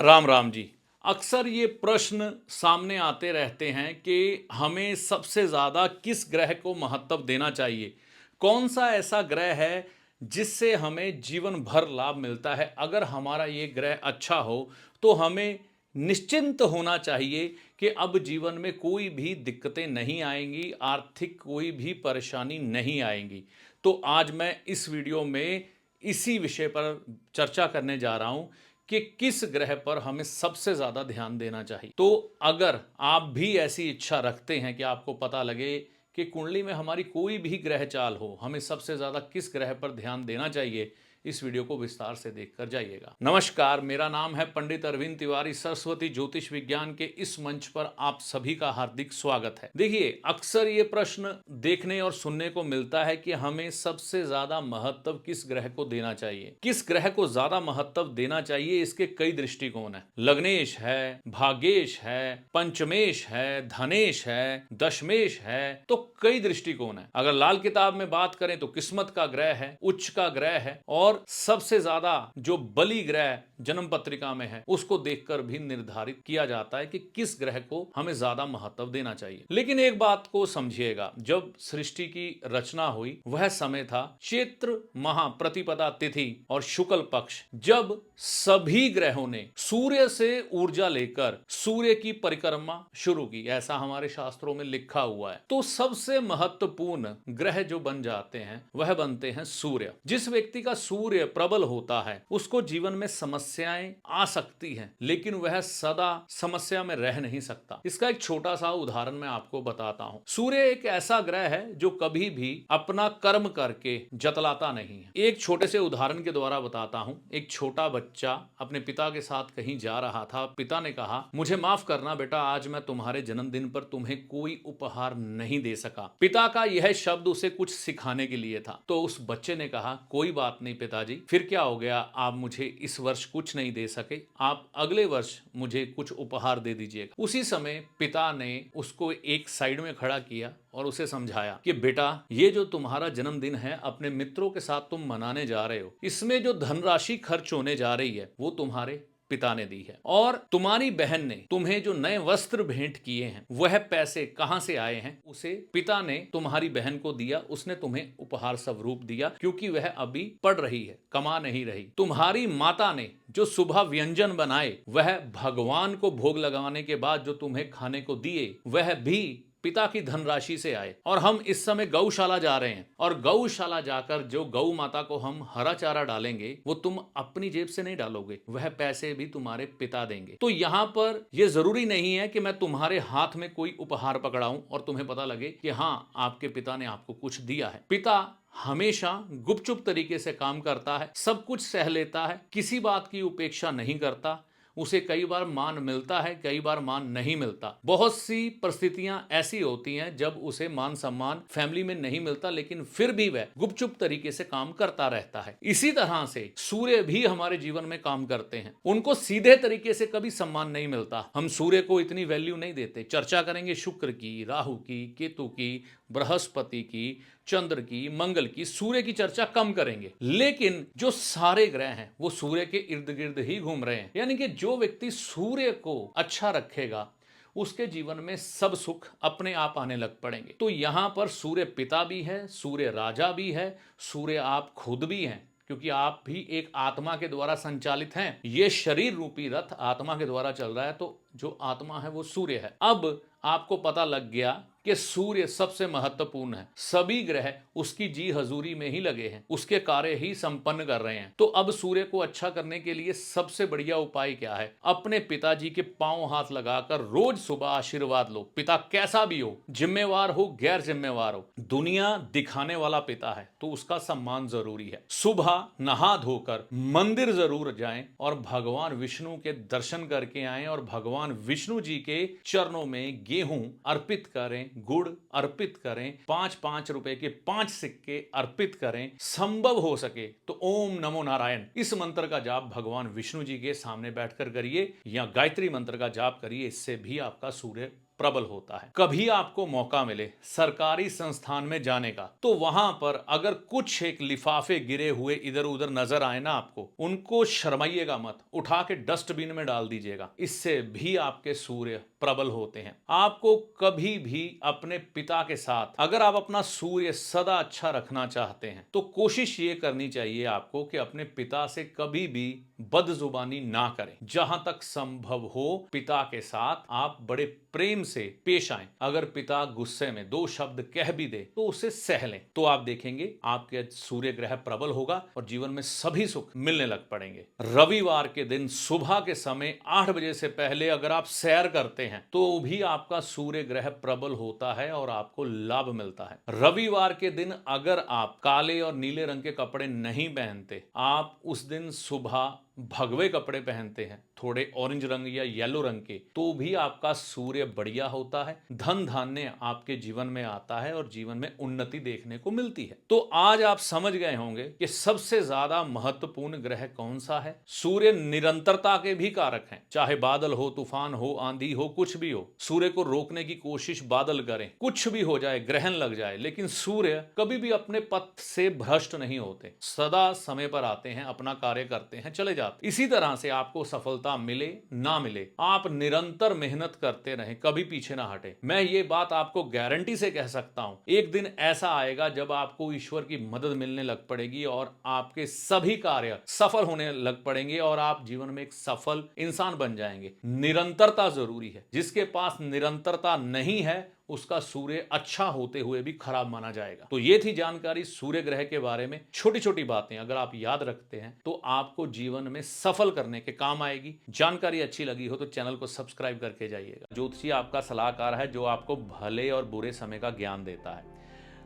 राम राम जी। अक्सर ये प्रश्न सामने आते रहते हैं कि हमें सबसे ज़्यादा किस ग्रह को महत्व देना चाहिए। कौन सा ऐसा ग्रह है जिससे हमें जीवन भर लाभ मिलता है। अगर हमारा ये ग्रह अच्छा हो तो हमें निश्चिंत होना चाहिए कि अब जीवन में कोई भी दिक्कतें नहीं आएंगी, आर्थिक कोई भी परेशानी नहीं आएंगी। तो आज मैं इस वीडियो में इसी विषय पर चर्चा करने जा रहा हूं कि किस ग्रह पर हमें सबसे ज्यादा ध्यान देना चाहिए। तो अगर आप भी ऐसी इच्छा रखते हैं कि आपको पता लगे कि कुंडली में हमारी कोई भी ग्रह चाल हो, हमें सबसे ज्यादा किस ग्रह पर ध्यान देना चाहिए, इस वीडियो को विस्तार से देखकर जाइएगा। नमस्कार, मेरा नाम है पंडित अरविंद तिवारी। सरस्वती ज्योतिष विज्ञान के इस मंच पर आप सभी का हार्दिक स्वागत है। देखिए, अक्सर ये प्रश्न देखने और सुनने को मिलता है कि हमें सबसे ज्यादा महत्व किस ग्रह को देना चाहिए। किस ग्रह को ज्यादा महत्व देना चाहिए, इसके कई दृष्टिकोण है। लग्नेश है, भाग्येश है, पंचमेश है, धनेश है, दशमेश है, तो कई दृष्टिकोण है। अगर लाल किताब में बात करें तो किस्मत का ग्रह है, उच्च का ग्रह है, और सबसे ज्यादा जो बली ग्रह जन्म पत्रिका में है उसको देखकर भी निर्धारित किया जाता है कि किस ग्रह को हमें ज्यादा महत्व देना चाहिए। लेकिन एक बात को समझिएगा, जब सृष्टि की रचना हुई वह समय था चैत्र महा प्रतिपदा तिथि और शुक्ल पक्ष, जब सभी ग्रहों ने सूर्य से ऊर्जा लेकर सूर्य की परिक्रमा शुरू की। ऐसा हमारे शास्त्रों में लिखा हुआ है। तो सबसे महत्वपूर्ण ग्रह जो बन जाते हैं वह बनते हैं सूर्य। जिस व्यक्ति का सूर्य प्रबल होता है उसको जीवन में समस्याएं आ सकती हैं, लेकिन वह सदा समस्या में रह नहीं सकता। इसका एक छोटा सा उदाहरण मैं आपको बताता हूं। सूर्य एक ऐसा ग्रह है जो कभी भी अपना कर्म करके जतलाता नहीं है। एक छोटे से उदाहरण के द्वारा बताता हूं। एक छोटा बच्चा अपने पिता के साथ कहीं जा रहा था। पिता ने कहा, मुझे माफ करना बेटा, आज मैं तुम्हारे जन्मदिन पर तुम्हें कोई उपहार नहीं दे सका। पिता का यह शब्द उसे कुछ सिखाने के लिए था। तो उस बच्चे ने कहा, कोई बात नहीं पिताजी, फिर क्या हो गया, आप मुझे इस वर्ष कुछ नहीं दे सके, आप अगले वर्ष मुझे कुछ उपहार दे दीजिएगा। उसी समय पिता ने उसको एक साइड में खड़ा किया और उसे समझाया कि बेटा, ये जो तुम्हारा जन्मदिन है अपने मित्रों के साथ तुम मनाने जा रहे हो, इसमें जो धनराशि खर्च होने जा रही है वो तुम्हारे पिता ने दी है, और तुम्हारी बहन ने तुम्हें जो नए वस्त्र भेंट किए हैं वह पैसे कहां से आए हैं, उसे पिता ने तुम्हारी बहन को दिया। उसने तुम्हें उपहार स्वरूप दिया, क्योंकि वह अभी पढ़ रही है, कमा नहीं रही। तुम्हारी माता ने जो सुबह व्यंजन बनाए वह भगवान को भोग लगाने के बाद जो तुम्हें खाने को दिए वह भी पिता की धनराशि से आए। और हम इस समय गौशाला जा रहे हैं, और गौशाला जाकर जो गौ माता को हम हरा चारा डालेंगे वो तुम अपनी जेब से नहीं डालोगे, वह पैसे भी तुम्हारे पिता देंगे। तो यहाँ पर यह जरूरी नहीं है कि मैं तुम्हारे हाथ में कोई उपहार पकड़ाऊं और तुम्हें पता लगे कि हाँ, आपके पिता ने आपको कुछ दिया है। पिता हमेशा गुपचुप तरीके से काम करता है, सब कुछ सह लेता है, किसी बात की उपेक्षा नहीं करता। उसे कई बार मान मिलता है, कई बार मान नहीं मिलता। बहुत सी परिस्थितियां ऐसी होती हैं जब उसे मान सम्मान फैमिली में नहीं मिलता, लेकिन फिर भी वह गुपचुप तरीके से काम करता रहता है। इसी तरह से सूर्य भी हमारे जीवन में काम करते हैं। उनको सीधे तरीके से कभी सम्मान नहीं मिलता। हम सूर्य को इतनी वैल्यू नहीं देते। चर्चा करेंगे शुक्र की, राहु की, केतु की, बृहस्पति की, चंद्र की, मंगल की, सूर्य की चर्चा कम करेंगे। लेकिन जो सारे ग्रह हैं वो सूर्य के इर्द गिर्द ही घूम रहे हैं। यानी कि जो व्यक्ति सूर्य को अच्छा रखेगा उसके जीवन में सब सुख अपने आप आने लग पड़ेंगे। तो यहां पर सूर्य पिता भी है, सूर्य राजा भी है, सूर्य आप खुद भी हैं, क्योंकि आप भी एक आत्मा के द्वारा संचालित हैं। ये शरीर रूपी रथ आत्मा के द्वारा चल रहा है, तो जो आत्मा है वो सूर्य है। अब आपको पता लग गया कि सूर्य सबसे महत्वपूर्ण है। सभी ग्रह उसकी जी हजूरी में ही लगे हैं, उसके कार्य ही संपन्न कर रहे हैं। तो अब सूर्य को अच्छा करने के लिए सबसे बढ़िया उपाय क्या है? अपने पिताजी के पांव हाथ लगाकर रोज सुबह आशीर्वाद लो। पिता कैसा भी हो, जिम्मेवार हो, गैर जिम्मेवार हो, दुनिया दिखाने वाला पिता है तो उसका सम्मान जरूरी है। सुबह नहा धोकर मंदिर जरूर जाएं और भगवान विष्णु के दर्शन करके आएं, और भगवान विष्णु जी के चरणों में गेहूं अर्पित करें, गुड़ अर्पित करें, 5-5 रुपए के 5 सिक्के अर्पित करें। संभव हो सके तो ओम नमो नारायण इस मंत्र का जाप भगवान विष्णु जी के सामने बैठकर करिए, या गायत्री मंत्र का जाप करिए। इससे भी आपका सूर्य प्रबल होता है। कभी आपको मौका मिले सरकारी संस्थान में जाने का, तो वहां पर अगर कुछ एक लिफाफे गिरे हुए इधर उधर नजर आए ना आपको, उनको शर्माइएगा मत, उठा के डस्टबिन में डाल दीजिएगा। इससे भी आपके सूर्य प्रबल होते हैं। आपको कभी भी अपने पिता के साथ, अगर आप अपना सूर्य सदा अच्छा रखना चाहते हैं, तो कोशिश ये करनी चाहिए आपको कि अपने पिता से कभी भी बदजुबानी ना करें। जहां तक संभव हो पिता के साथ आप बड़े प्रेम से पेश आएं। अगर पिता गुस्से में दो शब्द कह भी दे तो उसे सह लें, तो आप देखेंगे आपके सूर्य ग्रह प्रबल होगा और जीवन में सभी सुख मिलने लग पड़ेंगे। रविवार के दिन सुबह के समय 8 बजे से पहले अगर आप सैर करते हैं तो भी आपका सूर्य ग्रह प्रबल होता है और आपको लाभ मिलता है। रविवार के दिन अगर आप काले और नीले रंग के कपड़े नहीं पहनते, आप उस दिन सुबह भगवे कपड़े पहनते हैं, थोड़े ऑरेंज रंग या येलो रंग के, तो भी आपका सूर्य बढ़िया होता है। धन धान्य आपके जीवन में आता है और जीवन में उन्नति देखने को मिलती है। तो आज आप समझ गए होंगे कि सबसे ज्यादा महत्वपूर्ण ग्रह कौन सा है। सूर्य निरंतरता के भी कारक हैं। चाहे बादल हो, तूफान हो, आंधी हो, कुछ भी हो, सूर्य को रोकने की कोशिश बादल करें, कुछ भी हो जाए, ग्रहण लग जाए, लेकिन सूर्य कभी भी अपने पथ से भ्रष्ट नहीं होते। सदा समय पर आते हैं, अपना कार्य करते हैं, चले जाते। इसी तरह से आपको सफलता मिले ना मिले, आप निरंतर मेहनत करते रहें, कभी पीछे ना हटे। मैं ये बात आपको गारंटी से कह सकता हूं, एक दिन ऐसा आएगा जब आपको ईश्वर की मदद मिलने लग पड़ेगी और आपके सभी कार्य सफल होने लग पड़ेंगे और आप जीवन में एक सफल इंसान बन जाएंगे। निरंतरता जरूरी है। जिसके पास निरंतरता नहीं है उसका सूर्य अच्छा होते हुए भी खराब माना जाएगा। तो ये थी जानकारी सूर्य ग्रह के बारे में। छोटी छोटी बातें अगर आप याद रखते हैं तो आपको जीवन में सफल करने के काम आएगी। जानकारी अच्छी लगी हो तो चैनल को सब्सक्राइब करके जाइएगा। ज्योतिषी आपका सलाहकार है जो आपको भले और बुरे समय का ज्ञान देता है,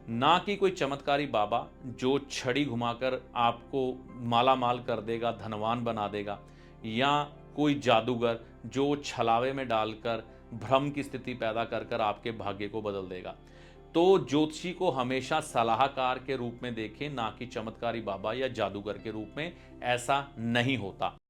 ना कि कोई चमत्कारी बाबा जो छड़ी घुमाकर आपको माला माल कर देगा, धनवान बना देगा, या कोई जादूगर जो छलावे में डालकर भ्रम की स्थिति पैदा कर कर आपके भाग्य को बदल देगा। तो ज्योतिषी को हमेशा सलाहकार के रूप में देखें, ना कि चमत्कारी बाबा या जादूगर के रूप में। ऐसा नहीं होता।